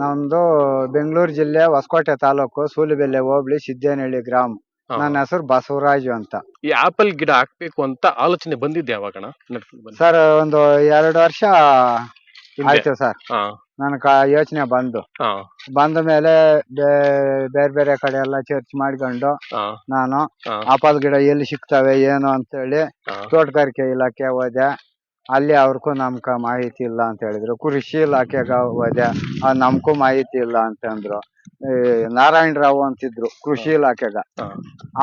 ನಮ್ದು ಬೆಂಗಳೂರು ಜಿಲ್ಲೆ ಹೊಸಕೋಟೆ ತಾಲೂಕು ಸೂಲಿಬೆಲೆ ಹೋಬಳಿ ಸಿದ್ದೇನಹಳ್ಳಿ ಗ್ರಾಮ. ನನ್ನ ಹೆಸರು ಬಸವರಾಜು ಅಂತ. ಈ ಆಪಲ್ ಗಿಡ ಹಾಕ್ಬೇಕು ಅಂತ ಆಲೋಚನೆ ಬಂದಿದ್ದೆ ಯಾವಾಗಣ? ಸರ್ ಒಂದು 2 ವರ್ಷ ಆಯ್ತು ಸರ್. ನನಗ ಯೋಚನೆ ಬಂದ ಮೇಲೆ ಬೇರೆ ಬೇರೆ ಕಡೆ ಎಲ್ಲ ಚರ್ಚ್ ಮಾಡ್ಕೊಂಡು ನಾನು ಆಪಲ್ ಗಿಡ ಎಲ್ಲಿ ಸಿಗ್ತವೆ ಏನು ಅಂತ ಹೇಳಿ ತೋಟಗಾರಿಕೆ ಇಲಾಖೆ ಹೋದೆ. ಅಲ್ಲಿ ಅವ್ರಿಗೂ ನಮ್ಕ ಮಾಹಿತಿ ಇಲ್ಲ ಅಂತ ಹೇಳಿದ್ರು. ಕೃಷಿ ಇಲಾಖೆಗ ಹೋದೆ, ನಮ್ಗೂ ಮಾಹಿತಿ ಇಲ್ಲ ಅಂತಂದ್ರು. ನಾರಾಯಣರಾವ್ ಅಂತಿದ್ರು ಕೃಷಿ ಇಲಾಖೆಗ.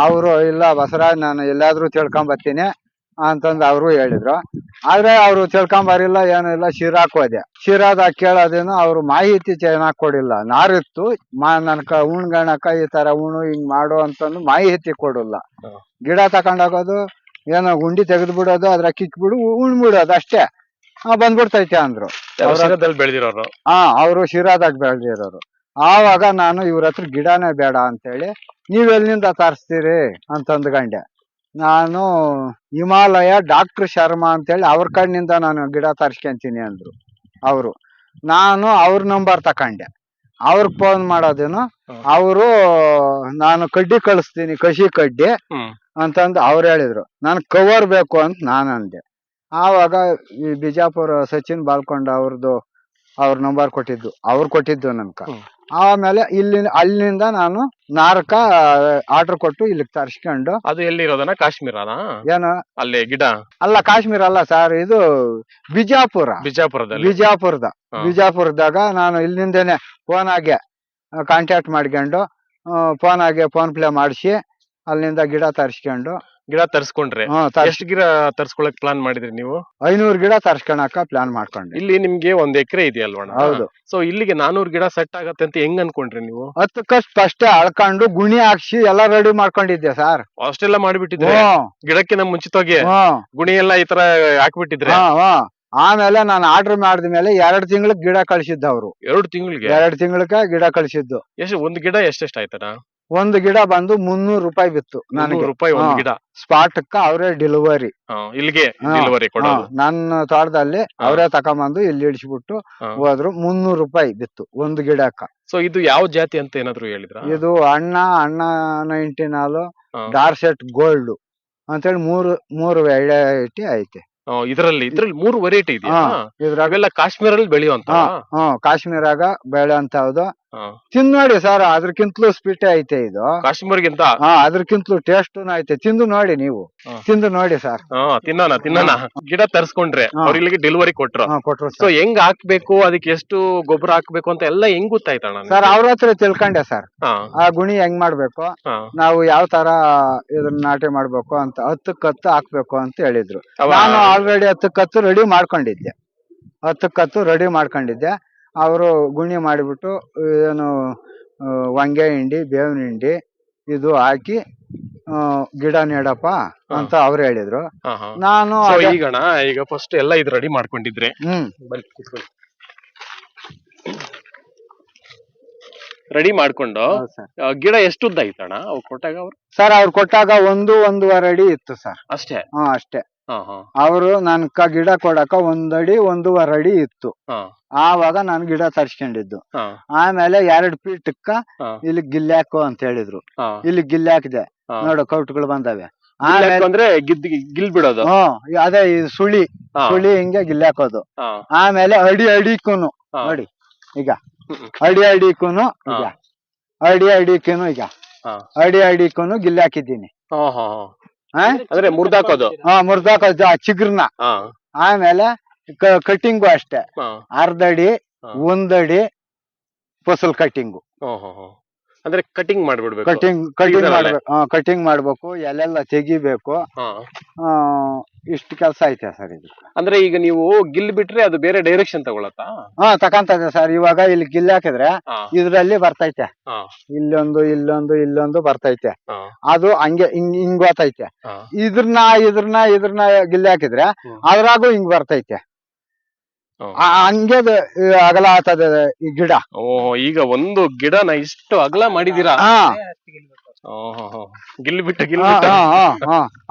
ಅವರು ಇಲ್ಲ ಬಸವರಾಜ್ ನಾನು ಎಲ್ಲಾದ್ರೂ ತಿಳ್ಕೊಂಡ್ ಬರ್ತೀನಿ ಅಂತಂದು ಅವರು ಹೇಳಿದ್ರು. ಆದ್ರೆ ಅವ್ರು ತಿಳ್ಕೊಂಬರಿಲ್ಲ ಏನು ಇಲ್ಲ. ಶಿರಾಕ್ ಹೋದೆ. ಶಿರಾದಾಗ ಕೇಳೋದೇನು ಅವ್ರು ಮಾಹಿತಿ ಚೆನ್ನಾಗ್ ಕೊಡಿಲ್ಲ. ನಾರಿತ್ತು ನನ್ಕ ಉಣ್ಗಣಕ ಈ ತರ ಉಣು ಹಿಂಗ್ ಮಾಡು ಅಂತಂದು ಮಾಹಿತಿ ಕೊಡಲ್ಲ. ಗಿಡ ತಕೊಂಡೋಗೋದು ಏನೋ ಗುಂಡಿ ತೆಗೆದು ಬಿಡೋದು, ಅದ್ರ ಕಿಕ್ಬಿಡು ಉಣ್ಬಿಡೋದು ಅಷ್ಟೇ. ಬಂದ್ಬಿಡ್ತೈತೆ ಅಂದ್ರು. ಬೆಳೆದಿರೋರು ಅವರು ಶಿರಾದಾಗ ಬೆಳೆದಿರೋರು. ಆವಾಗ ನಾನು ಇವ್ರ ಹತ್ರ ಗಿಡನೇ ಬೇಡ ಅಂತೇಳಿ ನೀವೆಲ್ಲಿಂದ ತರಿಸ್ತೀರಿ ಅಂತಂದ್ಗಂಡೆ. ನಾನು ಹಿಮಾಲಯ ಡಾಕ್ಟರ್ ಶರ್ಮಾ ಅಂತೇಳಿ ಅವ್ರ ಕಣ್ಣಿಂದ ನಾನು ಗಿಡ ತರ್ಸ್ಕೊಂತೀನಿ ಅಂದ್ರು ಅವರು. ನಾನು ಅವ್ರ ನಂಬರ್ ತಕೊಂಡೆ. ಅವ್ರಿಗೆ ಫೋನ್ ಮಾಡೋದೇನು, ಅವರು ನಾನು ಕಡ್ಡಿ ಕಳಿಸ್ತೀನಿ ಕಸಿ ಕಡ್ಡಿ ಅಂತಂದು ಅವ್ರು ಹೇಳಿದ್ರು. ನನ್ ಕವರ್ ಬೇಕು ಅಂತ ನಾನು ಅಂದೆ. ಆವಾಗ ಈ ಬಿಜಾಪುರ ಸಚಿನ್ ಬಾಲ್ಕೊಂಡ ಅವ್ರ ನಂಬರ್ ಕೊಟ್ಟಿದ್ದು ನನ್ಕ. ಆಮೇಲೆ ಅಲ್ಲಿಂದ ನಾನು ನಾರಕ ಆರ್ಡರ್ ಕೊಟ್ಟು ಇಲ್ಲಿಗೆ ತರ್ಸ್ಕೊಂಡು. ಅದು ಎಲ್ಲಿರೋದನ? ಕಾಶ್ಮೀರನ? ಏನು ಅಲ್ಲಿ ಗಿಡ ಅಲ್ಲ, ಕಾಶ್ಮೀರ ಅಲ್ಲ ಸರ್, ಇದು ಬಿಜಾಪುರದಾಗ ನಾನು ಇಲ್ಲಿಂದೇನೆ ಫೋನಾಗೆ ಕಾಂಟ್ಯಾಕ್ಟ್ ಮಾಡ್ಕೊಂಡು ಫೋನ್ ಪ್ಲೇ ಮಾಡಿಸಿ ಅಲ್ಲಿಂದ ಗಿಡ ತರ್ಸ್ಕೊಂಡ್ರೆ. ಎಷ್ಟು ಗಿಡ ತರ್ಸ್ಕೊಳಕ್ ಪ್ಲಾನ್ ಮಾಡಿದ್ರಿ ನೀವು? 500 ಗಿಡ ತರ್ಸ್ಕೊಳಕ ಪ್ಲಾನ್ ಮಾಡ್ಕೊಂಡ್ರಿ. ಇಲ್ಲಿ ನಿಮ್ಗೆ 1 ಎಕರೆ ಇದೆಯಲ್ವಣ? ಹೌದು. ಸೊ ಇಲ್ಲಿಗೆ 400 ಗಿಡ ಸೆಟ್ ಆಗತ್ತೆ ಅಂತ ಹೆಂಗ್ ಅನ್ಕೊಂಡ್ರಿ ನೀವು? 10 ಅಷ್ಟೇ ಅಳ್ಕೊಂಡು ಗುಣಿ ಹಾಕ್ಸಿ ಎಲ್ಲ ರೆಡಿ ಮಾಡ್ಕೊಂಡಿದ್ದೆ ಸರ್. ಅಷ್ಟೆಲ್ಲ ಮಾಡ್ಬಿಟ್ಟಿದ್ರೆ ಗಿಡಕ್ಕಿಂತ ಮುಂಚಿತವಾಗಿ ಗುಣಿ ಎಲ್ಲ ಈ ತರ ಹಾಕ್ಬಿಟ್ಟಿದ್ರೆ. ಆಮೇಲೆ ನಾನು ಆರ್ಡರ್ ಮಾಡಿದ್ಮೇಲೆ 2 ತಿಂಗಳಿಗೆ ಗಿಡ ಕಳ್ಸಿದ್ದು ಅವ್ರು. 2 ತಿಂಗಳಿಗೆ? 2 ತಿಂಗಳಿಗೆ ಗಿಡ ಕಳ್ಸಿದ್ದು. ಎಷ್ಟು ಒಂದು ಗಿಡ ಎಷ್ಟೆಷ್ಟು ಆಯ್ತನ? ಒಂದು ಗಿಡ ಬಂದು 300 ರೂಪಾಯಿ ಬಿತ್ತು ನನಗೆ. ಒಂದು ಗಿಡ ಸ್ಪಾಟ್ಕ ಅವರೇ ಡೆಲಿವರಿ ಇಲ್ಲಿಗೆ ಡೆಲಿವರಿ ಕೊಡೋದು. ನನ್ನ ತೋಟದಲ್ಲಿ ಅವರೇ ತಕೊಂಬಂದು ಇಲ್ಲಿ ಇಳಿಸ್ಬಿಟ್ಟು ಹೋದ್ರು. 300 ರೂಪಾಯಿ ಬಿತ್ತು ಒಂದು ಗಿಡಕ್ಕ. ಸೊ ಇದು ಯಾವ ಜಾತಿ ಅಂತ ಏನಾದ್ರು ಹೇಳಿದ್ರ? ಇದು ಅಣ್ಣ 99 ಡಾರ್ಸೆಟ್ ಗೋಲ್ಡ್ ಅಂತೇಳಿ ಮೂರು ವೆರೈಟಿ ಐತೆ. ಇದ್ರಲ್ಲಿ 3 ವೆರೈಟಿ ಇದೆಯಾ? ಇದ್ರಾಗೆಲ್ಲ ಕಾಶ್ಮೀರಲ್ಲಿ ಬೆಳೆಯುವಂತ? ಕಾಶ್ಮೀರಾಗ ಬೆಳೆಯುವಂತದ್ದು. ತಿಂದು ನೋಡಿ ಸರ್, ಅದ್ರಕ್ಕಿಂತಲೂ ಸ್ವೀಟ್ ಐತೆ ಇದು. ಕಾಶ್ಮೀರ್ಗಿಂತ ಅದ್ರಕ್ಕಿಂತಲೂ ಟೇಸ್ಟ್ ಐತೆ. ತಿಂದು ನೋಡಿ, ನೀವು ತಿಂದು ನೋಡಿ ಸರ್. ತಿನ್ನೋಣ. ಗಿಡ ತರ್ಸ್ಕೊಂಡ್ರೆ ಅವ್ರ ಇಲ್ಲಿಗೆ ಡೆಲಿವರಿ ಕೊಟ್ರು. ಸೊ ಹೆಂಗ್ ಹಾಕ್ಬೇಕು, ಅದಕ್ಕೆ ಎಷ್ಟು ಗೊಬ್ಬರ ಹಾಕ್ಬೇಕು ಅಂತ ಎಲ್ಲ ಹೆಂಗ್ ಗೊತ್ತಾಯ್ತಣ್ಣ ಸರ್? ಅವ್ರ ಹತ್ರ ತಿಳ್ಕೊಂಡೆ ಸರ್. ಆ ಗುಣಿ ಹೆಂಗ್ ಮಾಡ್ಬೇಕು, ನಾವು ಯಾವ ತರ ಇದನ್ನ ನಾಟಿ ಮಾಡ್ಬೇಕು ಅಂತ 10 ಕತ್ತು ಹಾಕ್ಬೇಕು ಅಂತ ಹೇಳಿದ್ರು. ನಾನು ಆಲ್ರೆಡಿ 10 ಕತ್ತು ರೆಡಿ ಮಾಡ್ಕೊಂಡಿದ್ದೆ. 10 ಕತ್ತು ರೆಡಿ ಮಾಡ್ಕೊಂಡಿದ್ದೆ. ಅವರು ಗುಣಿ ಮಾಡಿಬಿಟ್ಟು ಏನು ವಂಗೆ ಹಿಂಡಿ ಬೇವಿನ ಹಿಂಡಿ ಇದು ಹಾಕಿ ಗಿಡ ನೆಡಪ್ಪ ಅಂತ ಅವ್ರು ಹೇಳಿದ್ರು. ನಾನು ಈಗ ಫಸ್ಟ್ ಎಲ್ಲ ಇದು ರೆಡಿ ಮಾಡ್ಕೊಂಡಿದ್ರೆ ರೆಡಿ ಮಾಡ್ಕೊಂಡು ಗಿಡ ಎಷ್ಟು ಉದ್ದ ಐತಣ್ಣ ಅವ್ರು ಕೊಟ್ಟಾಗ? ಸರ್ ಅವ್ರು ಕೊಟ್ಟಾಗ 1-1.5 ಅಡಿ ಇತ್ತು ಸರ್. ಅಷ್ಟೇ? ಅಷ್ಟೇ. ಅವರು ನನ್ಕ ಗಿಡ ಕೊಡಕ 1 ಅಡಿ 1.5 ಅಡಿ ಇತ್ತು. ಆವಾಗ ನಾನು ಗಿಡ ತರ್ಸ್ಕೊಂಡಿದ್ದು. ಆಮೇಲೆ 2 ಫೀಟ್ಕ್ಕ ಇಲ್ಲಿ ಗಿಲ್ಲಾಕು ಅಂತ ಹೇಳಿದ್ರು. ಇಲ್ಲಿ ಗಿಲ್ಲಾಕಿದೆ ನೋಡು, ಕೌಟ್ಗಳು ಬಂದವೆ. ಅಂದ್ರೆ ಗಿಲ್ ಬಿಡೋದು. ಅದೇ ಸುಳಿ ಹಿಂಗೆ ಗಿಲ್ಲಾಕೋದು. ಆಮೇಲೆ ಅಡಿಕೂನು ನೋಡಿ, ಈಗ ಅಡಿಕೂನು ಅಡಿಕೂನು ಗಿಲ್ಲಾಕಿದ್ದೀನಿ. ಅಂದ್ರೆ ಮುರ್ದಾಕೋದು ಚಿಗ್ರನ. ಆಮೇಲೆ ಕಟ್ಟಿಂಗು ಅಷ್ಟೇ, 1/2 ಅಡಿ 1 ಅಡಿ ಫಸಲ್ ಕಟ್ಟಿಂಗು. ಅಂದ್ರೆ ಕಟಿಂಗ್ ಮಾಡ್ಬಿಡ್ಬೇಕು. ಕಟಿಂಗ್ ಮಾಡ್ಬೇಕು, ಎಲೆಲ್ಲ ತೆಗಿಬೇಕು. ಇಷ್ಟು ಕೆಲಸ ಐತೆ ಸರ್ ಇದು. ಅಂದ್ರೆ ಈಗ ನೀವು ಗಿಲ್ ಬಿಟ್ರೆ ಅದು ಬೇರೆ ಡೈರೆಕ್ಷನ್ ತಗೊಳತ್ತಾ? ತಕೊಂತದೆ ಸರ್. ಇವಾಗ ಇಲ್ಲಿ ಗಿಲ್ ಹಾಕಿದ್ರೆ ಇದ್ರಲ್ಲಿ ಬರ್ತೈತೆ, ಇಲ್ಲೊಂದು ಬರ್ತೈತೆ. ಅದು ಹಂಗೆ ಹಿಂಗ್ ಬರ್ತೈತೆ. ಇದ್ರನ್ನ ಗಿಲ್ ಹಾಕಿದ್ರೆ ಅದ್ರಾಗೂ ಹಿಂಗ್ ಬರ್ತೈತೆ. ಹಂಗೆ ಅಗಲ ಆಗ್ತದೆ ಈ ಗಿಡ. ಈಗ ಒಂದು ಗಿಡನ ಇಷ್ಟು ಅಗಲ ಮಾಡಿದೀರಾ? ಗಿಲ್ ಬಿಟ್ಟು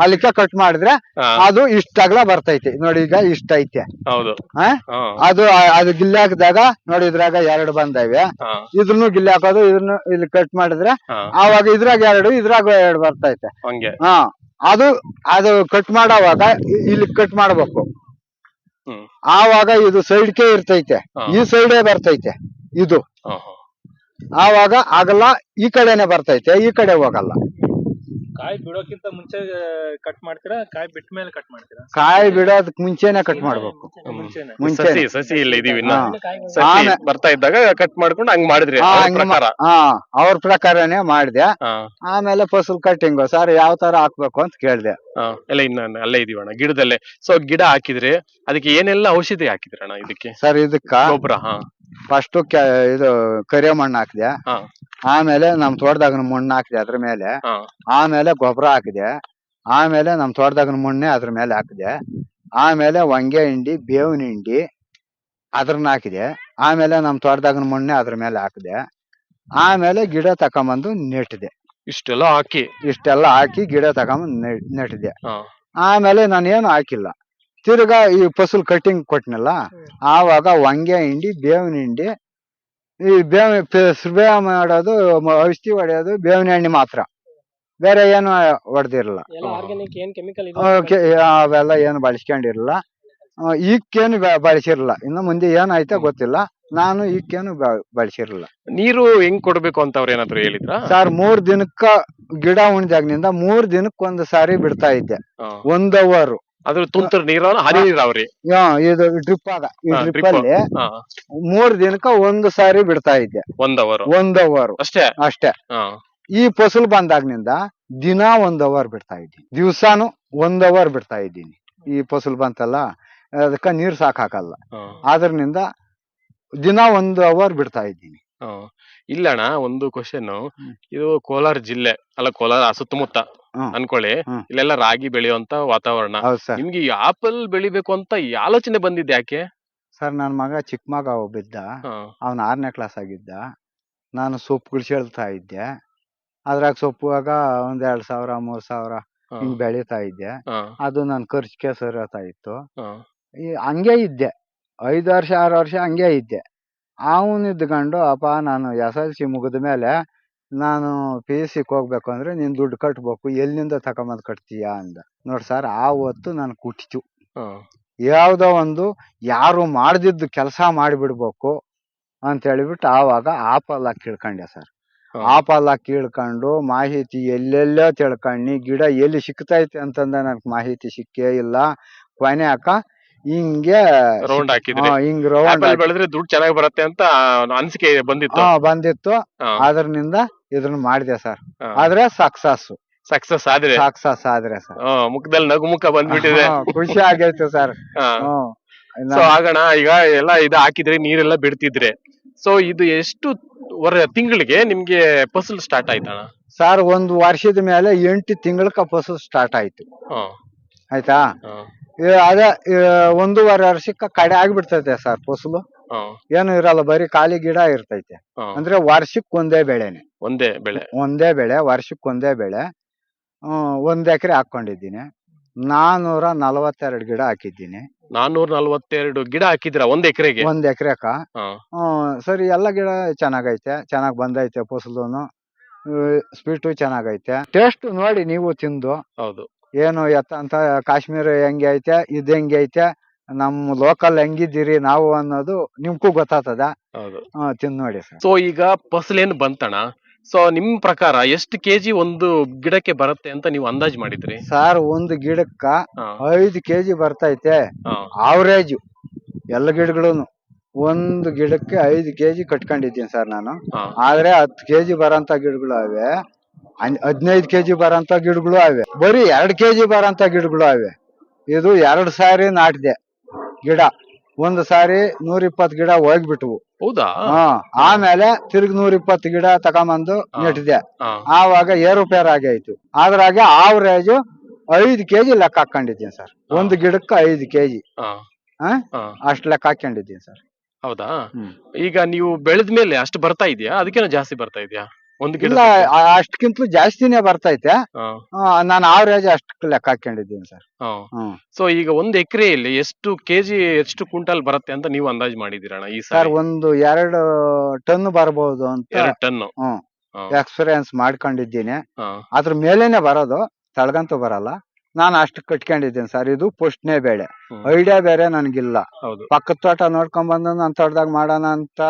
ಅಲ್ಲಿಕ್ಕೆ ಕಟ್ ಮಾಡಿದ್ರೆ ಅದು ಇಷ್ಟ ಅಗಲ ಬರ್ತೈತಿ ನೋಡಿ. ಈಗ ಇಷ್ಟ ಐತೆ. ಹೌದು. ಅದು ಗಿಲ್ಲಿ ಹಾಕಿದಾಗ ನೋಡಿ ಇದ್ರಾಗ 2 ಬಂದವೆ. ಇದನ್ನು ಗಿಲ್ಲಿ ಹಾಕೋದು, ಇದನ್ನು ಇಲ್ಲಿ ಕಟ್ ಮಾಡಿದ್ರೆ ಆವಾಗ ಇದ್ರಾಗ 2 ಇದ್ರಾಗ 2 ಬರ್ತೈತೆ. ಅದು ಕಟ್ ಮಾಡೋವಾಗ ಇಲ್ಲಿ ಕಟ್ ಮಾಡ್ಬೇಕು. ಆವಾಗ ಇದು ಸೈಡ್ಗೆ ಇರ್ತೈತೆ, ಈ ಸೈಡೇ ಬರ್ತೈತೆ ಇದು. ಆವಾಗ ಆಗಲ್ಲ, ಈ ಕಡೆನೆ ಬರ್ತೈತೆ, ಈ ಕಡೆ ಹೋಗಲ್ಲ. ಕಾಯಿ ಬಿಡೋಕ್ಕಿಂತ ಮುಂಚೆ ಕಟ್ ಮಾಡ್ತೀರಾ, ಕಾಯಿ ಬಿಟ್ಟ ಮೇಲೆ ಕಟ್ ಮಾಡ್ತೀರಾ? ಕಾಯಿ ಬಿಡೋದಕ್ ಮುಂಚೆನೆ ಕಟ್ ಮಾಡ್ಬೇಕು. ಸಸಿ ಇಲ್ಲ ಇದೀವಿ ಬರ್ತಾ ಇದ್ದಾಗ ಕಟ್ ಮಾಡ್ಕೊಂಡು ಹಂಗ್ ಮಾಡಿದ್ರಿ? ಅವ್ರ ಪ್ರಕಾರನೇ ಮಾಡಿದೆ. ಆಮೇಲೆ ಫಸಲ್ ಕಟ್ಟಿಂಗ್ ಸರ್ ಯಾವ ತರ ಹಾಕ್ಬೇಕು ಅಂತ ಕೇಳ್ದೆ. ಎಲ್ಲ ಇನ್ನ ಅಲ್ಲೇ ಇದೀವಣ್ಣ ಗಿಡದಲ್ಲೇ. ಸೊ ಗಿಡ ಹಾಕಿದ್ರಿ, ಅದಕ್ಕೆ ಏನೆಲ್ಲ ಔಷಧಿ ಹಾಕಿದ್ರಣ್ಣ ಇದಕ್ಕೆ? ಸರ್ ಇದಕ್ಕ ಗೊಬ್ಬರ ಫಸ್ಟ್ ಇದು ಕರಿ ಮಣ್ಣು ಹಾಕಿದೆ. ಆಮೇಲೆ ನಮ್ ತೋಟದಾಗ ಮಣ್ಣು ಹಾಕಿದೆ ಅದ್ರ ಮೇಲೆ. ಆಮೇಲೆ ಗೊಬ್ಬರ ಹಾಕಿದೆ. ಆಮೇಲೆ ನಮ್ ತೋಟದಾಗ ಮಣ್ಣೆ ಅದ್ರ ಮೇಲೆ ಹಾಕಿದೆ. ಆಮೇಲೆ ಹೊಂಗೆ ಹಿಂಡಿ, ಬೇವಿನ ಹಿಂಡಿ ಅದ್ರನ್ನ ಹಾಕಿದೆ. ಆಮೇಲೆ ನಮ್ ತೋಟದಾಗ ಮಣ್ಣೆ ಅದ್ರ ಮೇಲೆ ಹಾಕಿದೆ. ಆಮೇಲೆ ಗಿಡ ತಕೊಂಬಂದು ನೆಟ್ಟಿದೆ. ಇಷ್ಟೆಲ್ಲ ಹಾಕಿ ಗಿಡ ತಕೊಂಬಂದು ನೆಟ್ಟಿದೆ. ಆಮೇಲೆ ನಾನೇನು ಹಾಕಿಲ್ಲ. ತಿರ್ಗಾ ಈ ಫಸಲ್ ಕಟ್ಟಿಂಗ್ ಕೊಟ್ಟನಲ್ಲ, ಆವಾಗ ಹೊಂಗೆ ಹಿಂಡಿ, ಬೇವಿನ ಹಿಂಡಿ, ಈ ಸ್ಪ್ರೇ ಮಾಡೋದು, ಔಷಧಿ ಹೊಡೆಯೋದು ಬೇವಿನ ಎಣ್ಣೆ ಮಾತ್ರ, ಬೇರೆ ಏನು ಹೊಡೆದಿರಲ್ಲ. ಅವೆಲ್ಲ ಏನು ಬಳಸ್ಕೊಂಡಿರಲ್ಲ. ಈಕ್ಕೇನು ಬಳಸಿರಲ್ಲ. ಇನ್ನು ಮುಂದೆ ಏನಾಯ್ತಾ ಗೊತ್ತಿಲ್ಲ. ನಾನು ಈಕ್ಕೇನು ಬಳಸಿರಲ್ಲ. ನೀರು ಹೆಂಗ್ ಕೊಡ್ಬೇಕು ಅಂತ ಅವ್ರ ಏನಾದ್ರು ಹೇಳಿದ್ರ ಸರ್? 3 ದಿನಕ್ಕ ಗಿಡ ಉಣ್ದಾಗ್ನಿಂದ 3 ದಿನಕ್ಕೊಂದು ಸಾರಿ ಬಿಡ್ತಾ ಇದ್ದೆ. 1 ಅವರ್. ಅದ್ರ ತುಂತುರು ನೀರು, ಹನಿ ನೀರಾವರಿ, ಇದು ಡ್ರಿಪ್ ಆಗ ಈ ಡ್ರಿಪ್ ಅಲ್ಲಿ 3 ದಿನಕ್ಕ 1 ಸಾರಿ ಬಿಡ್ತಾ ಇದ್ದೆ. 1 ಅವರ್ ಅಷ್ಟೇ. ಈ ಫಸಲ್ ಬಂದಾಗ್ನಿಂದ ದಿನ 1 ಅವರ್ ಬಿಡ್ತಾ ಇದ್ದೀನಿ. ದಿವ್ಸಾನು 1 ಅವರ್ ಬಿಡ್ತಾ ಇದ್ದೀನಿ. ಈ ಫಸಲ್ ಬಂತಲ್ಲ, ಅದಕ್ಕ ನೀರ್ ಸಾಕಾಗಲ್ಲ. ಅದ್ರನಿಂದ ದಿನ 1 ಅವರ್ ಬಿಡ್ತಾ ಇದ್ದೀನಿ. ಇಲ್ಲಣ್ಣ, ಒಂದು ಕ್ವಶನ್. ಇದು ಕೋಲಾರ ಜಿಲ್ಲೆ ಅಲ್ಲ, ಕೋಲಾರ ಸುತ್ತಮುತ್ತ ಅನ್ಕೊಳ್ಳಿ, ಇಲ್ಲೆಲ್ಲ ರಾಗಿ ಬೆಳೆಯುವಂತ ವಾತಾವರಣ. ನಿಮ್ಗೆ ಈ ಆಪಲ್ ಬೆಳಿಬೇಕು ಅಂತ ಆಲೋಚನೆ ಬಂದಿದ್ದೆ ಯಾಕೆ? ಸರ್, ನನ್ ಮಗ ಚಿಕ್ಕ ಮಗ ಒಬ್ಬಿದ್ದ, ಅವ್ನ 6ನೇ ಕ್ಲಾಸ್ ಆಗಿದ್ದ. ನಾನು ಸೊಪ್ಪು ಗುಡ್ಸೇಳ್ತಾ ಇದ್ದೆ. ಅದ್ರಾಗ ಸೊಪ್ಪುವಾಗ 1,000 3,000 ಹಿಂಗ್ ಬೆಳೀತಾ ಇದ್ದೆ. ಅದು ನನ್ ಖರ್ಚಿಗೆ ಸರಿತಾ ಇತ್ತು. ಹಂಗೆ ಇದ್ದೆ 5 ವರ್ಷ 6 ವರ್ಷ ಹಂಗೆ ಇದ್ದೆ. ಅವನು ಇದ್ಕೊಂಡು, ಅಪ್ಪ ನಾನು SLC ಮುಗಿದ ಮೇಲೆ ನಾನು PUC ಹೋಗ್ಬೇಕು ಅಂದ್ರೆ ನೀನ್ ದುಡ್ಡು ಕಟ್ಬೇಕು, ಎಲ್ಲಿಂದ ತಕೊಂಬಂದ್ ಕಟ್ತೀಯ ಅಂದ. ನೋಡ್ ಸರ್, ಆ ಹೊತ್ತು ನನ್ ಕುಟ್ಟಿತು. ಯಾವ್ದೋ ಒಂದು ಯಾರು ಮಾಡ್ದಿದ್ದು ಕೆಲಸ ಮಾಡಿಬಿಡ್ಬೇಕು ಅಂತ ಹೇಳಿಬಿಟ್ಟು ಆವಾಗ ಆಪಲ್ ಹಾಕಿ ಇಳ್ಕೊಂಡೆ ಸರ್. ಆಪಲ್ ಹಾಕಿ ಇಳ್ಕೊಂಡು ಮಾಹಿತಿ ಎಲ್ಲೆಲ್ಲೋ ತಿಳ್ಕೊಂಡಿ, ಗಿಡ ಎಲ್ಲಿ ಸಿಕ್ತೈತೆ ಅಂತಂದ ನನ್ಗೆ ಮಾಹಿತಿ ಸಿಕ್ಕೇ ಇಲ್ಲ. ಕೊನೆ ಹಾಕ ಹಿಂಗೆ ರೌಂಡ್ ಹಾಕಿದ್ರಿ. ಹಿಂಗ್ ರೌಂಡ್ ಬೆಳೆದ್ರೆ ದುಡ್ಡು ಚೆನ್ನಾಗಿ ಬರುತ್ತೆ ಅಂತ ಅನಿಸಿಕೆ ಬಂದಿತ್ತು. ಅದ್ರನಿಂದ ಇದನ್ನ ಮಾಡಿದೆ ಸರ್. ಆದ್ರೆ ಸಕ್ಸಸ್ ಆದ್ರೆ ಸರ್ ಮುಖದಲ್ಲಿ ನಗು ಮುಖ ಬಂದ್ಬಿಟ್ಟಿದೆ. ಖುಷಿ ಆಗೈತೆ ಸರ್. ಸೊ ಆಗೋಣ, ಈಗ ಎಲ್ಲ ಇದು ಹಾಕಿದ್ರಿ, ನೀರೆಲ್ಲ ಬಿಡ್ತಿದ್ರೆ. ಸೊ ಇದು ಎಷ್ಟು ತಿಂಗಳಿಗೆ ನಿಮ್ಗೆ ಫಸಲ್ ಸ್ಟಾರ್ಟ್ ಆಯ್ತಣ್ಣ? ಸರ್, 1 ವರ್ಷದ ಮೇಲೆ 8 ತಿಂಗಳಕ ಫಸಲ್ ಸ್ಟಾರ್ಟ್ ಆಯ್ತು. ಆಯ್ತಾ? ಅದೇ 1.5 ವರ್ಷಕ್ಕ ಕಡೆ ಆಗ್ಬಿಡ್ತೈತೆ ಸರ್ ಫಸಲು. ಏನು ಇರಲ್ಲ, ಬರೀ ಖಾಲಿ ಗಿಡ ಇರ್ತೈತೆ. ಅಂದ್ರೆ ವರ್ಷಕ್ಕೆ ಒಂದೇ ಬೆಳೆನೆ. ಒಂದೇ ಬೆಳೆ ವರ್ಷಕ್ಕೆ ಒಂದೇ ಬೆಳೆ. 1 ಎಕರೆ ಹಾಕೊಂಡಿದ್ದೀನಿ. 442 ಗಿಡ ಹಾಕಿದ್ದೀನಿ. 442 ಗಿಡ ಹಾಕಿದ್ರ 1 ಎಕರೆಗೆ? 1 ಎಕರೆಕ. ಸರಿ, ಎಲ್ಲ ಗಿಡ ಚೆನ್ನಾಗೈತೆ, ಚೆನ್ನಾಗ್ ಬಂದೈತೆ ಫಸಲುನು. ಸ್ವೀಟು ಚೆನ್ನಾಗೈತೆ. ಟೇಸ್ಟ್ ನೋಡಿ ನೀವು ತಿಂದು. ಹೌದು. ಏನು ಎತ್ತ ಅಂತ ಕಾಶ್ಮೀರ ಹೆಂಗೆ ಐತೆ, ಇದು ಹೆಂಗೆ ಐತೆ, ನಮ್ಮ ಲೋಕಲ್ ಹೆಂಗಿದ್ದೀರಿ ನಾವು ಅನ್ನೋದು ನಿಮ್ಗೂ ಗೊತ್ತಾಗ್ತದ. ತಿಂದ್ ನೋಡಿ ಸರ್. ಸೊ ಈಗ ಫಸಲೇನು ಬಂತಣ, ಸೊ ನಿಮ್ ಪ್ರಕಾರ ಎಷ್ಟು ಕೆಜಿ ಒಂದು ಗಿಡಕ್ಕೆ ಬರುತ್ತೆ ಅಂತ ನೀವು ಅಂದಾಜ್ ಮಾಡಿದ್ರಿ? ಸರ್, 1 ಗಿಡಕ್ಕ 5 ಕೆಜಿ ಬರ್ತೈತೆ ಅವರೇಜ್. ಎಲ್ಲ ಗಿಡಗಳು 1 ಗಿಡಕ್ಕೆ 5 ಕೆಜಿ ಕಟ್ಕೊಂಡಿದ್ದೀನಿ ಸರ್ ನಾನು. ಆದ್ರೆ 10 ಕೆಜಿ ಬರಂತ ಗಿಡಗಳು ಅವೆ, 15 ಕೆಜಿ ಬರಂತ ಗಿಡಗಳು ಅವೆ, ಬರೀ 2 ಕೆಜಿ ಬರಂತ ಗಿಡಗಳು ಅವೆ. ಇದು 2 ಸಾರಿ ನಾಟಿದೆ ಗಿಡ. 1 ಸಾರಿ 120 ಗಿಡ ಹೋಗ್ಬಿಟ್ವು. ಹೌದಾ? ಆಮೇಲೆ ತಿರ್ಗಿ 120 ಗಿಡ ತಗೊಂಬಂದು ನೆಟ್ಟಿದೆ. ಆವಾಗ ಏರುಪೇರ್ ಆಗೈತು. ಅದ್ರಾಗೆ ಆವರೇಜ್ 5 ಕೆಜಿ ಲೆಕ್ಕ ಹಾಕೊಂಡಿದ್ದೀನಿ ಸರ್. 1 ಗಿಡಕ್ಕೆ 5 ಕೆಜಿ ಅಷ್ಟ್ ಲೆಕ್ಕ ಹಾಕೊಂಡಿದ್ದೀನಿ ಸರ್. ಹೌದಾ? ಈಗ ನೀವು ಬೆಳೆದ್ಮೇಲೆ ಅಷ್ಟು ಬರ್ತಾ ಇದೆಯಾ, ಅದಕ್ಕೇನೋ ಜಾಸ್ತಿ ಬರ್ತಾ ಇದೆಯಾ? ಒಂದು ಇಲ್ಲ ಅಷ್ಟಕ್ಕಿಂತಲೂ ಜಾಸ್ತಿನೇ ಬರ್ತೈತೆ. ನಾನು ಆವರೇಜ್ ಅಷ್ಟು ಲೆಕ್ಕ ಹಾಕೊಂಡಿದ್ದೀನಿ ಸರ್. ಸೊ ಈಗ 1 ಎಕರೆಯಲ್ಲಿ ಎಷ್ಟು ಕೆಜಿ ಎಷ್ಟು ಕ್ವಿಂಟಲ್ ಬರುತ್ತೆ ಅಂತ ನೀವು ಅಂದಾಜು ಮಾಡಿದಿರಣ್ಣ ಈ ಸರ್? ಒಂದು 2 ಟನ್ ಬರ್ಬೋದು ಅಂತ 2 ಟನ್ ಎಕ್ಸ್ಪೀರಿಯನ್ಸ್ ಮಾಡ್ಕೊಂಡಿದ್ದೀನಿ. ಅದ್ರ ಮೇಲೇನೆ ಬರೋದು, ತಳಗಂತೂ ಬರಲ್ಲ. ನಾನು ಅಷ್ಟು ಕಟ್ಕೊಂಡಿದ್ದೀನಿ ಸರ್. ಇದು ಪುಷ್ಟನೇ ಬೇಳೆ, ಐಡಿಯಾ ಬೇರೆ ನನ್ಗಿಲ್ಲ. ಪಕ್ಕದ ತೋಟ ನೋಡ್ಕೊಂಡ್ ಬಂದು ನಾನು ತೋಟದಾಗ ಮಾಡೋಣ ಅಂತ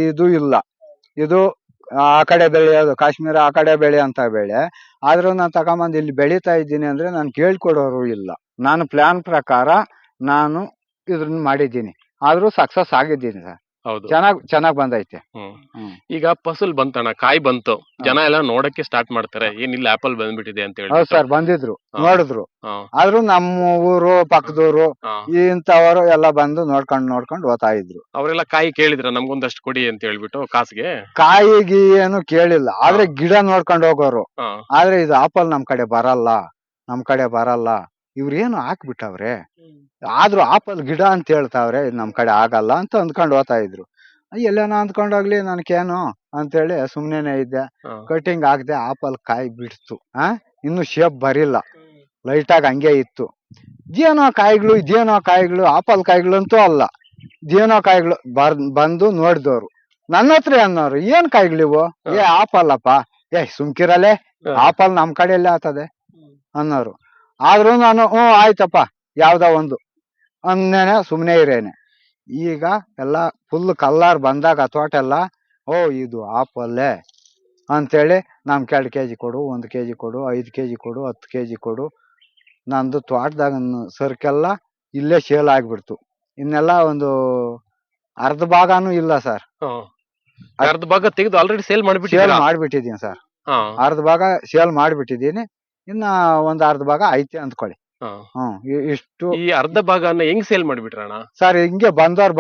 ಇದು ಇಲ್ಲ. ಇದು ಆ ಕಡೆ ಬೆಳೆಯೋದು, ಕಾಶ್ಮೀರ ಆ ಕಡೆ ಬೆಳೆಯಂತ ಬೆಳೆ. ಆದ್ರೂ ನಾನು ತಗೊಂಬಂದು ಇಲ್ಲಿ ಬೆಳೀತಾ ಇದ್ದೀನಿ ಅಂದ್ರೆ ನಾನು ಕೇಳ್ಕೊಡೋರು ಇಲ್ಲ. ನಾನು ಪ್ಲಾನ್ ಪ್ರಕಾರ ನಾನು ಇದ್ರನ್ನ ಮಾಡಿದ್ದೀನಿ, ಆದ್ರೂ ಸಕ್ಸಸ್ ಆಗಿದ್ದೀನಿ ಸರ್. ಹೌದು, ಚೆನ್ನಾಗ್ ಬಂದೈತೆ. ಈಗ ಫಸಲ್ ಬಂತಣ್ಣ, ಕಾಯಿ ಬಂತು, ಜನ ಎಲ್ಲ ನೋಡಕ್ಕೆ ಸ್ಟಾರ್ಟ್ ಮಾಡ್ತಾರೆ, ಏನಿಲ್ಲ ಆಪಲ್ ಬಂದ್ಬಿಟ್ಟಿದೆ ಅಂತ ಹೇಳಿ. ಹೌದು ಸರ್, ಬಂದಿದ್ರು, ನೋಡಿದ್ರು. ಆದ್ರೂ ನಮ್ಮ ಊರು ಪಕ್ಕದೂರು ಇಂಥವರು ಎಲ್ಲ ಬಂದು ನೋಡ್ಕೊಂಡು ಹೋಗ್ತಾ ಇದ್ರು. ಅವರೆಲ್ಲ ಕಾಯಿ ಕೇಳಿದ್ರ ನಮ್ಗೊಂದಷ್ಟು ಕೊಡಿ ಅಂತ ಹೇಳ್ಬಿಟ್ಟು ಕಾಸಿಗೆ? ಕಾಯಿಗೆ ಏನು ಕೇಳಿಲ್ಲ, ಆದ್ರೆ ಗಿಡ ನೋಡ್ಕೊಂಡು ಹೋಗೋರು. ಆದ್ರೆ ಇದು ಆಪಲ್ ನಮ್ ಕಡೆ ಬರಲ್ಲ, ಇವ್ರೇನು ಹಾಕ್ಬಿಟ್ಟವ್ರೆ, ಆದ್ರೂ ಆಪಲ್ ಗಿಡ ಅಂತ ಹೇಳ್ತಾವ್ರೆ, ಇದು ನಮ್ ಕಡೆ ಆಗಲ್ಲ ಅಂತ ಅಂದ್ಕೊಂಡು ಹೋಗ್ತಾ ಇದ್ರು. ಎಲ್ಲೇನೋ ಅಂದ್ಕೊಂಡೋಗ್ಲಿ, ನನ್ಕೇನು ಅಂತೇಳಿ ಸುಮ್ನೆನೆ ಇದ್ದೆ. ಕಟಿಂಗ್ ಆಗದೆ ಆಪಲ್ ಕಾಯಿ ಬಿಡ್ತು. ಇನ್ನು ಶೇಪ್ ಬರಿಲ್ಲ, ಲೈಟಾಗಿ ಹಂಗೆ ಇತ್ತು. ಇದೇನೋ ಕಾಯಿಗಳು ಆಪಲ್ ಕಾಯಿಗಳು ಅಂತೂ ಅಲ್ಲ, ಇದೇನೋ ಕಾಯಿಗಳು ಬಂದು ನೋಡಿದವ್ರು ನನ್ನ ಹತ್ರ ಅನ್ನೋರು, ಏನ್ ಕಾಯಿಗಳಿವು, ಆಪಲ್ಲಪ್ಪ, ಸುಮ್ಕಿರಲ್ಲೇ, ಆಪಲ್ ನಮ್ ಕಡೆಯಲ್ಲೇ ಆಗ್ತದೆ ಅನ್ನೋರು. ಆದ್ರೂ ನಾನು ಆಯ್ತಪ್ಪ ಯಾವ್ದೋ ಒಂದು ಅಂದೇನೆ ಸುಮ್ನೆ ಇರೇನೆ. ಈಗ ಎಲ್ಲ ಫುಲ್ ಕಲ್ಲರ್ ಬಂದಾಗ ತೋಟ ಎಲ್ಲ, ಇದು ಆಪಲ್ಲೇ ಅಂತೇಳಿ ನಮ್ಗೆ 2 ಕೆಜಿ ಕೊಡು, 1 ಕೆಜಿ ಕೊಡು, 5 ಕೆಜಿ ಕೊಡು, 10 ಕೆಜಿ ಕೊಡು. ನಂದು ತೋಟದಾಗ ಸರ್ಕೆಲ್ಲ ಇಲ್ಲೇ ಸೇಲ್ ಆಗ್ಬಿಡ್ತು. ಇನ್ನೆಲ್ಲ ಒಂದು ಅರ್ಧ ಭಾಗನೂ ಇಲ್ಲ ಸರ್. ಅರ್ಧ ಭಾಗ ತೆಗೆದು ಆಲ್ರೆಡಿ ಸೇಲ್ ಮಾಡ್ಬಿಟ್ಟಿದ್ದೀನಿ ಸರ್. ಅರ್ಧ ಭಾಗ ಸೇಲ್ ಮಾಡ್ಬಿಟ್ಟಿದ್ದೀನಿ, ಇನ್ನ ಒಂದ್ ಅರ್ಧ ಭಾಗ ಐತೆ ಅಂದ್ಕೊಳ್ಳಿ. ಇಷ್ಟು. ಈ ಅರ್ಧ ಭಾಗನ ಹೆಂಗ್ ಸೇಲ್ ಮಾಡ್ಬಿಟ್ರಣ್ಣ ಸರ್? ಹಿಂಗೆ ಬಂದವ್ರು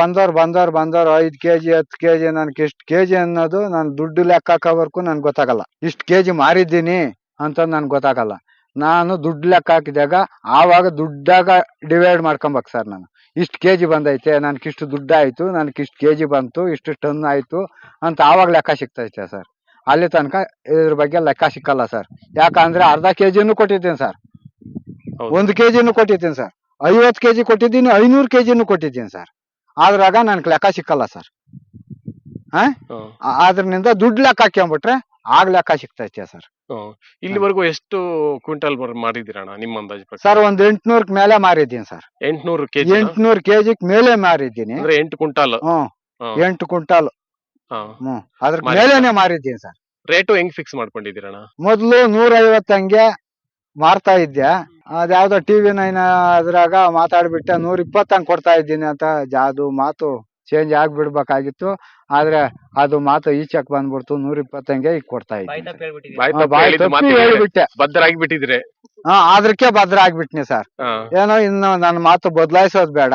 5 ಕೆಜಿ 10 ಕೆಜಿ, ನನ್ಗೆ ಇಷ್ಟು ಕೆಜಿ ಅನ್ನೋದು ನಾನು ದುಡ್ಡು ಲೆಕ್ಕ ಹಾಕೋವರೆಗೂ ನನ್ಗೆ ಗೊತ್ತಾಗಲ್ಲ. ಇಷ್ಟು ಕೆಜಿ ಮಾರಿದ್ದೀನಿ ಅಂತ ನನ್ಗೆ ಗೊತ್ತಾಗಲ್ಲ. ನಾನು ದುಡ್ಡು ಲೆಕ್ಕ ಹಾಕಿದಾಗ ಆವಾಗ ದುಡ್ಡಾಗ ಡಿವೈಡ್ ಮಾಡ್ಕೊಬೇಕು ಸರ್. ನಾನು ಇಷ್ಟು ಕೆಜಿ ಬಂದೈತೆ, ನನ್ಗಿಷ್ಟು ದುಡ್ಡು ಆಯ್ತು, ನನ್ಗಿಷ್ಟು ಕೆಜಿ ಬಂತು, ಇಷ್ಟು ಟನ್ ಆಯ್ತು ಅಂತ ಆವಾಗ ಲೆಕ್ಕ ಸಿಗ್ತೈತೆ ಸರ್. ಅಲ್ಲಿ ತನಕ ಇದ್ರ ಬಗ್ಗೆ ಲೆಕ್ಕ ಸಿಕ್ಕಲ್ಲ ಸರ್. ಯಾಕಂದ್ರೆ ಅರ್ಧ ಕೆಜಿನೂ ಕೊಟ್ಟಿದ್ದೀನಿ ಸರ್, 1 ಕೆಜಿನೂ ಕೊಟ್ಟಿದ್ದೀನಿ ಸರ್, 50 ಕೆಜಿ ಕೊಟ್ಟಿದ್ದೀನಿ, 500 ಕೆಜಿನೂ ಕೊಟ್ಟಿದ್ದೀನಿ ಸರ್. ಆದ್ರಾಗ ನನ್ಗೆ ಲೆಕ್ಕ ಸಿಕ್ಕಲ್ಲ ಸರ್. ಅದ್ರಿಂದ ದುಡ್ಡು ಲೆಕ್ಕ ಹಾಕ್ಕೊಂಬಿಟ್ರೆ ಆಗ ಲೆಕ್ಕ ಸಿಗ್ತೈತೆ ಸರ್. ಇಲ್ಲಿವರೆಗೂ ಎಷ್ಟು ಕ್ವಿಂಟಲ್ ಮಾಡಿದಿರಣ್ಣ ನಿಮ್ಮ ಅಂದಾಜು? ಸರ್, ಒಂದ್ 800 ಮೇಲೆ ಮಾರಿದ್ದೀನಿ ಸರ್. 800 ಕೆಜಿ ಮೇಲೆ ಮಾರಿದ್ದೀನಿ. 8 ಕ್ವಿಂಟಲ್? 8 ಕ್ವಿಂಟಲ್ ಅದ್ರ ಮೇಲೆನೆ ಮಾರಿದ್ದೀನಿ ಸರ್. ರೇಟು ಹೆಂಗ್ ಫಿಕ್ಸ್ ಮಾಡ್ಕೊಂಡಿದ್ದೀರಣ್ಣ? ಮೊದ್ಲು 150 ಹಂಗೆ ಮಾರ್ತಾ ಇದ್ದೆ. ಅದ್ಯಾವ್ದೋ TV9 ಅದ್ರಾಗ ಮಾತಾಡ್ಬಿಟ್ಟೆ 120 ಹಂಗ್ ಕೊಡ್ತಾ ಇದ್ದೀನಿ ಅಂತ. ಅದು ಮಾತು ಚೇಂಜ್ ಆಗ್ಬಿಡ್ಬೇಕಾಗಿತ್ತು, ಆದ್ರೆ ಅದು ಮಾತು ಈಚೆಕ್ ಬಂದ್ಬಿಡ್ತು. 120 ಹಂಗೆ ಈಗ ಕೊಡ್ತಾ ಇದ್ದೀನಿ. ಹೇಳ್ಬಿಟ್ಟೆ, ಭದ್ರಾಗ್ಬಿಟ್ಟಿದ್ರೆ. ಅದ್ರಕ್ಕೆ ಭದ್ರ ಆಗ್ಬಿಟ್ನಿ ಸರ್. ಏನೋ ಇನ್ನು ನನ್ನ ಮಾತು ಬದಲಾಯಿಸೋದ್ ಬೇಡ,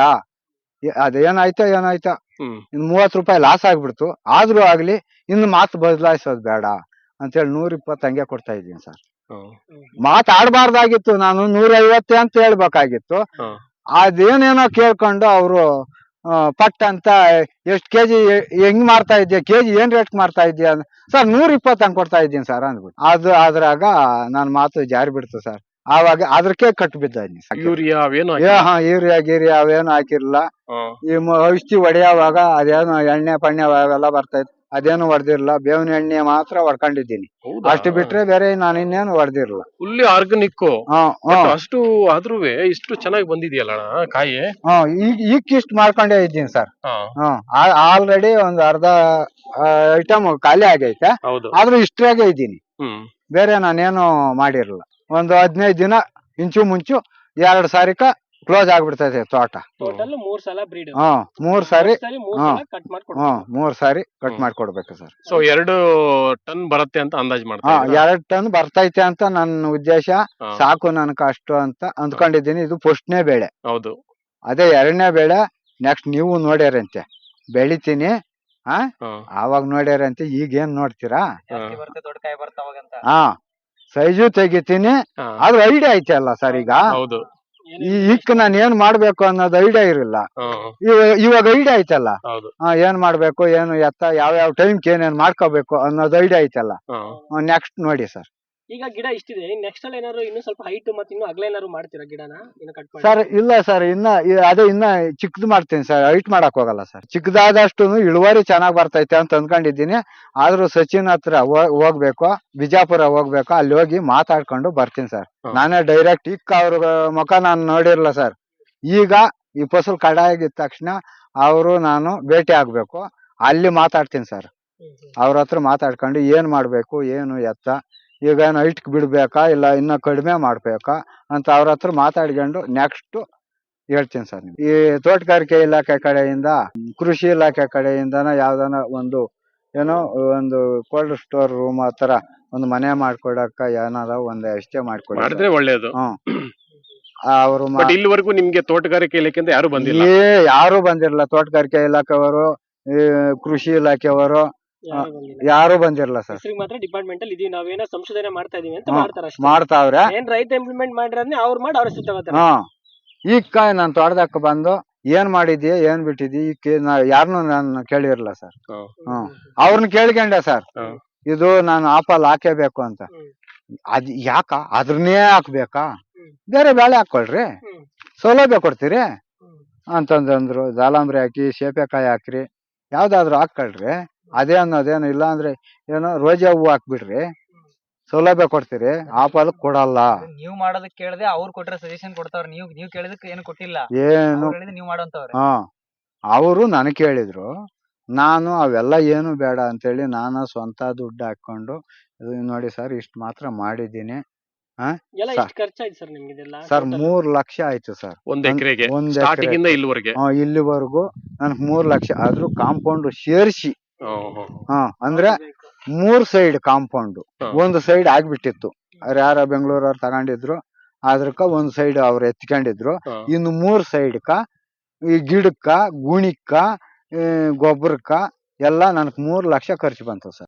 ಅದೇನಾಯ್ತೋ ಇನ್ನು 30 ರೂಪಾಯಿ ಲಾಸ್ ಆಗ್ಬಿಡ್ತು, ಆದ್ರೂ ಆಗ್ಲಿ ಇನ್ನು ಮಾತು ಬದಲಾಯಿಸೋದ್ ಬೇಡ ಅಂತೇಳಿ 120 ಹಂಗೆ ಕೊಡ್ತಾ ಇದ್ದೀನಿ ಸರ್. ಮಾತಾಡ್ಬಾರ್ದಾಗಿತ್ತು, ನಾನು 150 ಅಂತ ಹೇಳ್ಬೇಕಾಗಿತ್ತು. ಅದೇನೇನೋ ಕೇಳ್ಕೊಂಡು ಅವರು ಪಟ್ ಅಂತ ಎಷ್ಟ್ ಕೆಜಿ ಹೆಂಗ್ ಮಾರ್ತಾ ಇದ್ಯಾ, ಕೆಜಿ ಏನ್ ರೇಟ್ ಮಾರ್ತಾ ಇದ್ಯಾ ಸರ್? 120 ಹಂಗ್ ಕೊಡ್ತಾ ಇದ್ದೀನಿ ಸರ್ ಅಂದ್ಬಿಟ್ಟು. ಅದ್ರಾಗ ನನ್ ಮಾತು ಜಾರಿ ಬಿಡ್ತು ಸರ್. ಆವಾಗ ಅದ್ರಕ್ಕೆ ಕಟ್ಟು ಬಿದ್ದ. ಯೂರಿಯಾ ಗೀರಿಯಾ ಅವೇನು ಹಾಕಿರ್ಲಿಲ್ಲ. ಈ ಔಷಧಿ ಹೊಡೆಯುವಾಗ ಅದೇನು ಎಣ್ಣೆ ಪಣ್ಣೆ ಅವೆಲ್ಲ ಬರ್ತೈತೆ, ಅದೇನು ಹೊಡೆದಿರ್ಲಿಲ್ಲ. ಬೇವಿನ ಎಣ್ಣೆ ಮಾತ್ರ ಹೊಡ್ಕೊಂಡಿದ್ದೀನಿ, ಅಷ್ಟು ಬಿಟ್ರೆ ಬೇರೆ ನಾನು ಇನ್ನೇನು ಹೊಡೆದಿರ್ಲಿಲ್ಲ. Fully organic. ಅಷ್ಟು ಆದ್ರೂ ಇಷ್ಟು ಚೆನ್ನಾಗಿ ಬಂದಿದೆಯಲ್ಲ ಕಾಯಿ? ಈಗ ಇಷ್ಟು ಮಾಡ್ಕೊಂಡೇ ಇದ್ದೀನಿ ಸರ್. ಆಲ್ರೆಡಿ ಒಂದು ಅರ್ಧ ಐಟಮ್ ಖಾಲಿ ಆಗೈತೆ, ಆದ್ರೂ ಇಷ್ಟ್ರಾಗೆ ಇದ್ದೀನಿ. ಬೇರೆ ನಾನೇನು ಮಾಡಿರಲಿಲ್ಲ. ಒಂದು 15 ದಿನ ಇಂಚು ಮುಂಚು 2 ಸಾರಿಕ ಕ್ಲೋಸ್ ಆಗ್ಬಿಡ್ತೈತೆ ತೋಟ. 3 ಸಾರಿ 3 ಸಾರಿ ಕಟ್ ಮಾಡ್ಕೊಡ್ಬೇಕು ಸರ್. ಸೊ 2 ಟನ್ ಬರುತ್ತೆ ಅಂತ ಅಂದಾಜ್ ಮಾಡ್ತಾ? 2 ಟನ್ ಬರ್ತೈತೆ ಅಂತ ನನ್ನ ಉದ್ದೇಶ. ಸಾಕು ನನ್ಕ ಅಷ್ಟು ಅಂತ ಅಂದ್ಕೊಂಡಿದ್ದೀನಿ. ಇದು ಫಸ್ಟ್ನೇ ಬೆಳೆ. ಹೌದು, ಅದೇ 2ನೇ ಬೆಳೆ. ನೆಕ್ಸ್ಟ್ ನೀವು ನೋಡ್ಯಾರಂತೆ ಬೆಳಿತೀನಿ, ಆವಾಗ ನೋಡ್ಯಾರಂತೆ. ಈಗೇನ್ ನೋಡ್ತೀರಾ? ಸೈಜು ತೆಗಿತೀನಿ, ಅದು ಐಡಿಯಾ ಐತೆ ಅಲ್ಲ ಸರ್ ಈಗ. ಇಕ್ ನಾನು ಏನ್ ಮಾಡ್ಬೇಕು ಅನ್ನೋದು ಐಡಿಯಾ ಇರಲಿಲ್ಲ. ಇವಾಗ ಐಡಿಯಾ ಐತಲ್ಲ, ಏನ್ ಮಾಡ್ಬೇಕು, ಏನು ಎತ್ತ, ಯಾವ ಟೈಮ್ಗೆ ಏನೇನ್ ಮಾಡ್ಕೋಬೇಕು ಅನ್ನೋದು ಐಡಿಯಾ ಐತಲ್ಲ. ನೆಕ್ಸ್ಟ್ ನೋಡಿ ಸರ್, ಈಗ ಗಿಡ ಇಷ್ಟಿದೆ, ನೆಕ್ಸ್ಟ್ ಅಲ್ಲಿ ಏನಾದ್ರು ಇನ್ನೂ ಸ್ವಲ್ಪ ಹೈಟ್ ಮತ್ತೆ ಇನ್ನೂ ಅಗಲ ಏನಾದ್ರು ಮಾಡ್ತೀರಾ ಗಿಡನ ಕಟ್ ಮಾಡಿ? ಸರ್ ಇಲ್ಲ ಸರ್, ಇನ್ನ ಚಿಕ್ಕದು ಮಾಡ್ತೀನಿ ಸರ್, ಹೈಟ್ ಮಾಡಕ್ ಹೋಗಲ್ಲ ಸರ್. ಚಿಕ್ಕದಾದಷ್ಟು ಇಳುವರಿ ಚೆನ್ನಾಗ್ ಬರ್ತೈತೆ ಅಂತ ಅಂದ್ಕೊಂಡಿದ್ದೀನಿ. ಆದ್ರೂ ಸಚಿನ್ ಹತ್ರ ಹೋಗ್ಬೇಕು, ಬಿಜಾಪುರ ಹೋಗ್ಬೇಕು, ಅಲ್ಲಿ ಹೋಗಿ ಮಾತಾಡ್ಕೊಂಡು ಬರ್ತೀನಿ ಸರ್. ನಾನೇ ಡೈರೆಕ್ಟ್ ಅವ್ರ ಮುಖ ನಾನು ನೋಡಿರಲ್ಲ ಸರ್. ಈಗ ಈ ಫಸಲ್ ಕಡಾಗಿದ ತಕ್ಷಣ ಅವರು ನಾನು ಭೇಟಿ ಆಗ್ಬೇಕು, ಅಲ್ಲಿ ಮಾತಾಡ್ತೀನಿ ಸರ್. ಅವ್ರ ಹತ್ರ ಮಾತಾಡ್ಕೊಂಡು ಏನ್ ಮಾಡ್ಬೇಕು, ಏನು ಎತ್ತ, ಈಗ ಏನು ಹೈಟ್ ಬಿಡ್ಬೇಕಾ ಇಲ್ಲ ಇನ್ನ ಕಡಿಮೆ ಮಾಡ್ಬೇಕಾ ಅಂತ ಅವ್ರ ಹತ್ರ ಮಾತಾಡ್ಕೊಂಡು ನೆಕ್ಸ್ಟ್ ಹೇಳ್ತೀನಿ ಸರ್. ಈ ತೋಟಗಾರಿಕೆ ಇಲಾಖೆ ಕಡೆಯಿಂದ, ಕೃಷಿ ಇಲಾಖೆ ಕಡೆಯಿಂದನ ಯಾವ್ದಾನ ಒಂದು ಒಂದು ಕೋಲ್ಡ್ ಸ್ಟೋರ್ ರೂಮ್ ಆತರ ಒಂದು ಮನೆ ಮಾಡ್ಕೊಡಕ್ಕ ಏನಾರ ಒಂದ್ ಎಷ್ಟೇ ಮಾಡಿದ್ರೆ ಒಳ್ಳೇದು. ಅವರು ಇಲ್ಲಿವರೆಗೂ ನಿಮ್ಗೆ ತೋಟಗಾರಿಕೆ ಇಲಾಖೆಯಿಂದ ಯಾರು ಬಂದಿಲ್ಲ? ಯಾರು ಬಂದಿರಲ್ಲ. ತೋಟಗಾರಿಕೆ ಇಲಾಖೆಯವರು, ಕೃಷಿ ಇಲಾಖೆಯವರು ಯಾರು ಬಂದಿರಲ್ಲ ಸರ್. ಮಾತ್ರ ಡಿಪಾರ್ಟ್ಮೆಂಟ್ ಅಲ್ಲಿ ಇದೀವಿ, ನಾವೇನೋ ಸಂಶೋಧನೆ ಮಾಡ್ತಾ ಇದೀವಿ ಅಂತ ಮಾಡ್ತಾವ್ರೆ. ಏನ್ ರೈತ ಇಂಪ್ಲಿಮೆಂಟ್ ಮಾಡಿರೋದ್ನೇ ಅವ್ರು ಮಾಡಿ ಅವ್ರ ಸಿಗ್ತಾವ. ಈಗ ನಾನ್ ತೋಟದಕ್ಕ ಬಂದು ಏನ್ ಮಾಡಿದ್ಯಾ, ಏನ್ ಬಿಟ್ಟಿದ್ದಿ, ಯಾರನ್ನು ನಾನು ಕೇಳಿರಲ್ಲ ಸರ್. ಅವ್ರನ್ನ ಕೇಳ್ಕೊಂಡೆ ಸರ್, ಇದು ನಾನು ಆಪಲ್ ಹಾಕೇಬೇಕು ಅಂತ. ಅದ್ ಯಾಕ ಅದ್ರನ್ನೇ ಹಾಕ್ಬೇಕಾ, ಬೇರೆ ಬೆಳೆ ಹಾಕೊಳ್ರಿ, ಸೌಲಭ್ಯ ಕೊಡ್ತೀರಿ ಅಂತಂದ್ರು. ದಾಳಂಬ್ರಿ ಹಾಕಿ, ಸೇಪೆಕಾಯಿ ಹಾಕ್ರಿ, ಯಾವ್ದಾದ್ರು ಹಾಕೊಳ್ರಿ, ಅದೇ ಅನ್ನೋದೇನು ಇಲ್ಲ ಅಂದ್ರೆ ರೋಜಾ ಹೂವು ಹಾಕ್ಬಿಡ್ರಿ, ಸೌಲಭ್ಯ ಕೊಡ್ತೀರಿ. ಆಪಲ್ ಕೊಡಲ್ಲ. ನೀವ್ ಮಾಡೋದಕ್ಕೆ ಕೇಳದೆ ಅವ್ರು ಕೊಟ್ರೆ ಸಜೆಷನ್ ಕೊಡ್ತಾವ್ರ, ನೀವ್ ಕೇಳಿದಕ್ಕೆ ಏನು ಕೊಟ್ಟಿಲ್ಲ, ಏನು ನೀವ್ ಮಾಡೋಂತವ್ರೆ. ಅವರು ನನಗ್ ಕೇಳಿದ್ರು, ನಾನು ಅವೆಲ್ಲ ಏನು ಬೇಡ ಅಂತೇಳಿ ನಾನು ಸ್ವಂತ ದುಡ್ಡು ಹಾಕೊಂಡು ನೋಡಿ ಸರ್ ಇಷ್ಟು ಮಾತ್ರ ಮಾಡಿದ್ದೀನಿ. ಸರ್ 3 ಲಕ್ಷ ಆಯ್ತು ಸರ್ ಒಂದ್ ಎಕರೆಗೆ. ಇಲ್ಲಿವರೆಗೂ ನನ್ಗೆ 3 ಲಕ್ಷ. ಆದ್ರೂ ಕಾಂಪೌಂಡ್ ಸೇರಿಸಿ ಅಂದ್ರೆ 3 ಸೈಡ್ ಕಾಂಪೌಂಡ್, ಒಂದು ಸೈಡ್ ಆಗ್ಬಿಟ್ಟಿತ್ತು. ಅವ್ರು ಯಾರ ಬೆಂಗಳೂರವ್ರು ತಗೊಂಡಿದ್ರು, ಅದ್ರಕ್ಕ ಒಂದ್ ಸೈಡ್ ಅವ್ರು ಎತ್ಕೊಂಡಿದ್ರು. ಇನ್ನು 3 ಸೈಡ್ಕ ಈ ಗಿಡಕ್ಕ, ಗುಣಿಕ್ಕ, ಗೊಬ್ಬರಕ್ಕ ಎಲ್ಲ ನನ್ಗೆ 3 ಲಕ್ಷ ಖರ್ಚು ಬಂತು ಸರ್.